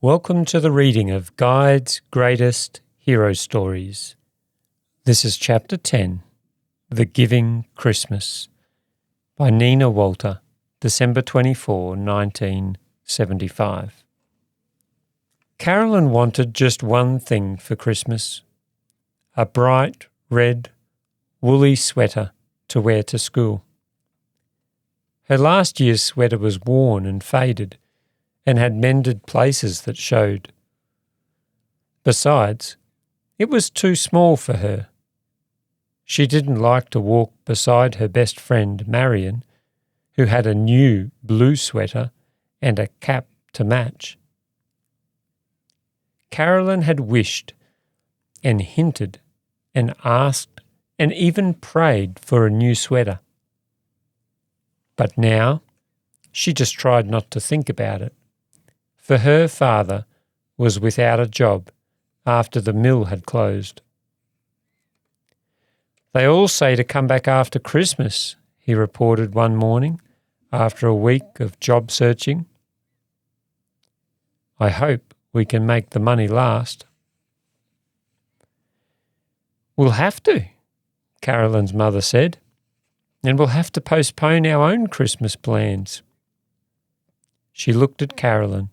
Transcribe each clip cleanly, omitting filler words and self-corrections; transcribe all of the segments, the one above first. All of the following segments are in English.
Welcome to the reading of Guide's Greatest Hero Stories. This is Chapter 10, The Giving Christmas, by Nina Walter, December 24, 1975. Carolyn wanted just one thing for Christmas, a bright red woolly sweater to wear to school. Her last year's sweater was worn and faded, and had mended places that showed. Besides, it was too small for her. She didn't like to walk beside her best friend Marion, who had a new blue sweater and a cap to match. Carolyn had wished and hinted and asked and even prayed for a new sweater. But now she just tried not to think about it. For her father was without a job after the mill had closed. "They all say to come back after Christmas," he reported one morning after a week of job searching. "I hope we can make the money last." "We'll have to," Carolyn's mother said, "and we'll have to postpone our own Christmas plans." She looked at Carolyn,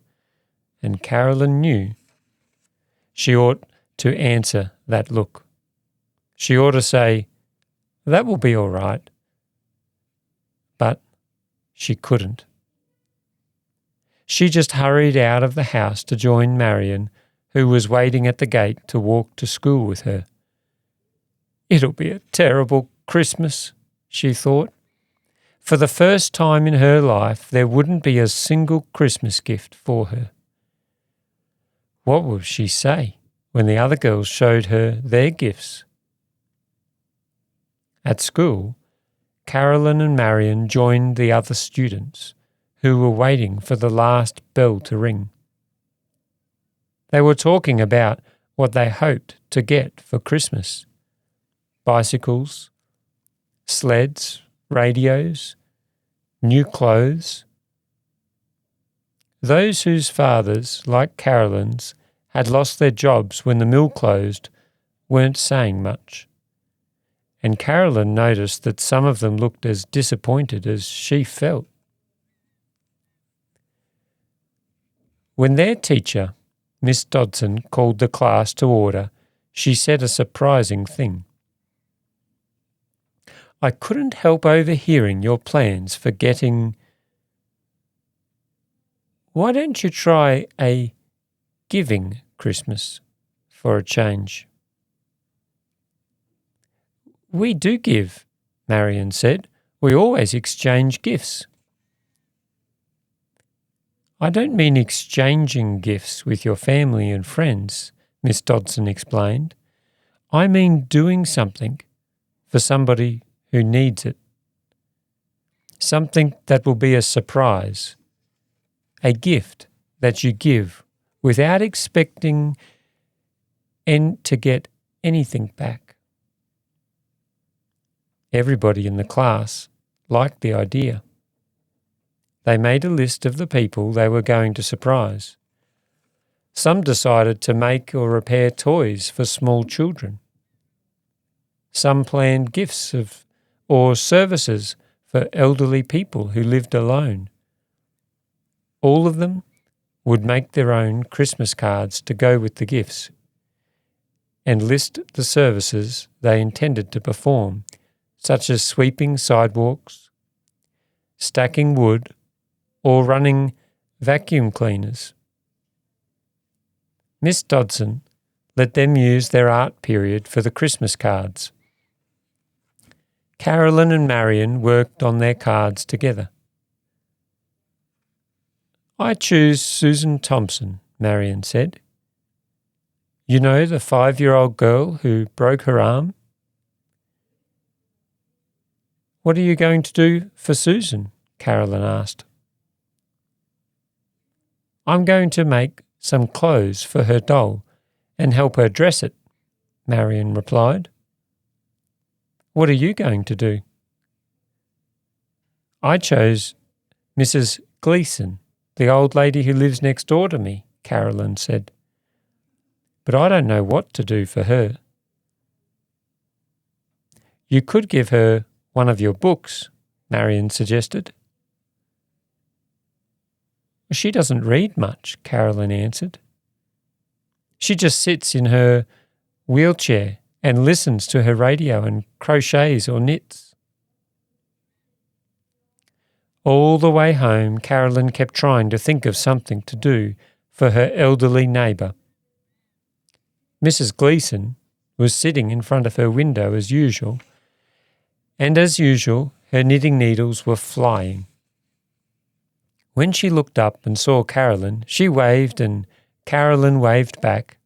and Carolyn knew she ought to answer that look. She ought to say, "That will be all right." But she couldn't. She just hurried out of the house to join Marion, who was waiting at the gate to walk to school with her. "It'll be a terrible Christmas," she thought. For the first time in her life, there wouldn't be a single Christmas gift for her. What would she say when the other girls showed her their gifts? At school, Carolyn and Marion joined the other students who were waiting for the last bell to ring. They were talking about what they hoped to get for Christmas: bicycles, sleds, radios, new clothes. Those whose fathers, like Carolyn's, had lost their jobs when the mill closed weren't saying much, and Carolyn noticed that some of them looked as disappointed as she felt. When their teacher, Miss Dodson, called the class to order, she said a surprising thing. "I couldn't help overhearing your plans for getting... Why don't you try a giving Christmas for a change?" "We do give," Marion said. "We always exchange gifts." "I don't mean exchanging gifts with your family and friends," Miss Dodson explained. "I mean doing something for somebody who needs it. Something that will be a surprise. A gift that you give without expecting to get anything back." Everybody in the class liked the idea. They made a list of the people they were going to surprise. Some decided to make or repair toys for small children. Some planned gifts or services for elderly people who lived alone. All of them would make their own Christmas cards to go with the gifts and list the services they intended to perform, such as sweeping sidewalks, stacking wood, or running vacuum cleaners. Miss Dodson let them use their art period for the Christmas cards. Carolyn and Marion worked on their cards together. "I choose Susan Thompson," Marion said. "You know, the 5-year-old girl who broke her arm?" "What are you going to do for Susan?" Carolyn asked. "I'm going to make some clothes for her doll and help her dress it," Marion replied. "What are you going to do?" "I chose Mrs. Gleason, the old lady who lives next door to me," Carolyn said. But I don't know what to do for her. You could give her one of your books, Marion suggested. She doesn't read much, Carolyn answered. She just sits in her wheelchair and listens to her radio and crochets or knits. All the way home, Carolyn kept trying to think of something to do for her elderly neighbour. Mrs. Gleason was sitting in front of her window as usual, and as usual, her knitting needles were flying. When she looked up and saw Carolyn, she waved and Carolyn waved back.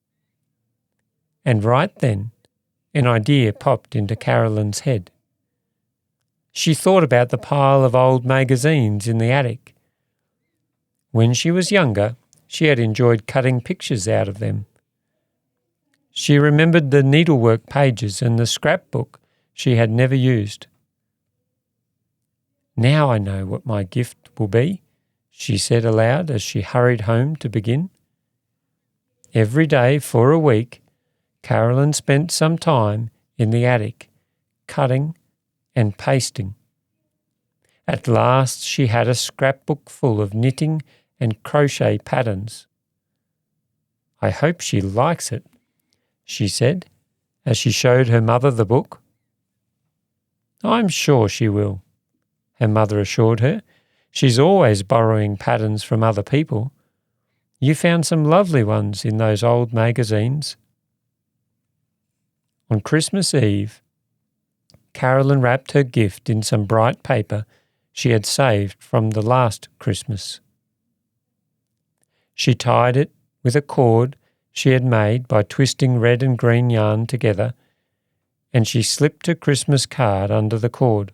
And right then, an idea popped into Carolyn's head. She thought about the pile of old magazines in the attic. When she was younger, she had enjoyed cutting pictures out of them. She remembered the needlework pages and the scrapbook she had never used. Now I know what my gift will be, she said aloud as she hurried home to begin. Every day for a week, Carolyn spent some time in the attic, cutting and pasting. At last she had a scrapbook full of knitting and crochet patterns. I hope she likes it, she said, as she showed her mother the book. I'm sure she will, her mother assured her. She's always borrowing patterns from other people. You found some lovely ones in those old magazines. On Christmas Eve, Carolyn wrapped her gift in some bright paper she had saved from the last Christmas. She tied it with a cord she had made by twisting red and green yarn together, and she slipped a Christmas card under the cord.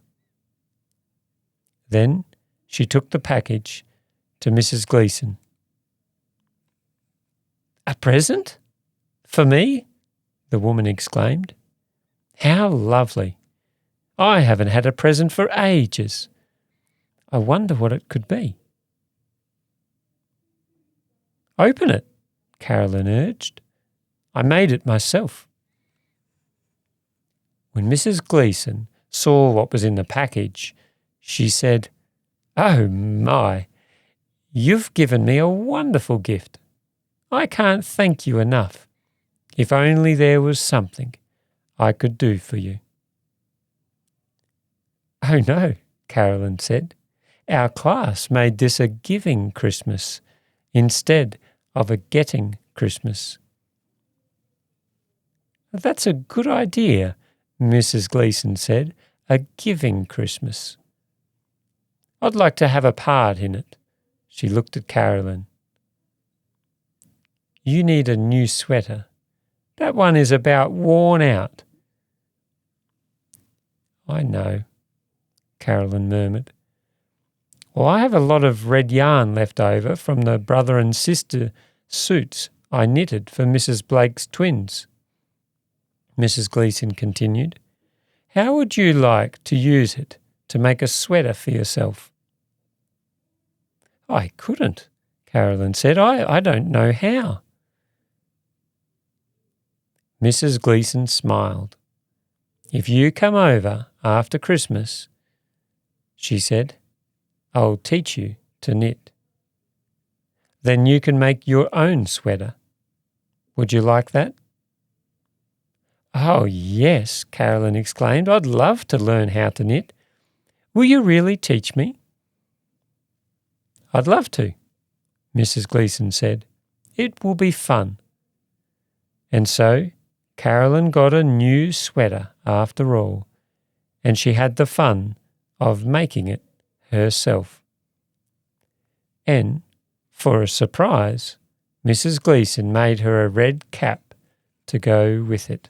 Then she took the package to Mrs. Gleason. A present? For me? The woman exclaimed. How lovely! I haven't had a present for ages. I wonder what it could be. Open it, Carolyn urged. I made it myself. When Mrs. Gleason saw what was in the package, she said, Oh my, you've given me a wonderful gift. I can't thank you enough. If only there was something I could do for you. Oh no, Carolyn said. Our class made this a giving Christmas instead of a getting Christmas. That's a good idea, Mrs. Gleason said, a giving Christmas. I'd like to have a part in it. She looked at Carolyn. You need a new sweater. That one is about worn out. I know, Carolyn murmured. Well, I have a lot of red yarn left over from the brother and sister suits I knitted for Mrs. Blake's twins. Mrs. Gleason continued. How would you like to use it to make a sweater for yourself? I couldn't, Carolyn said. I don't know how. Mrs. Gleason smiled. If you come over after Christmas, she said, I'll teach you to knit. Then you can make your own sweater. Would you like that? Oh, yes, Carolyn exclaimed. I'd love to learn how to knit. Will you really teach me? I'd love to, Mrs. Gleason said. It will be fun. And so Carolyn got a new sweater after all, and she had the fun of making it herself. And, for a surprise, Mrs. Gleason made her a red cap to go with it.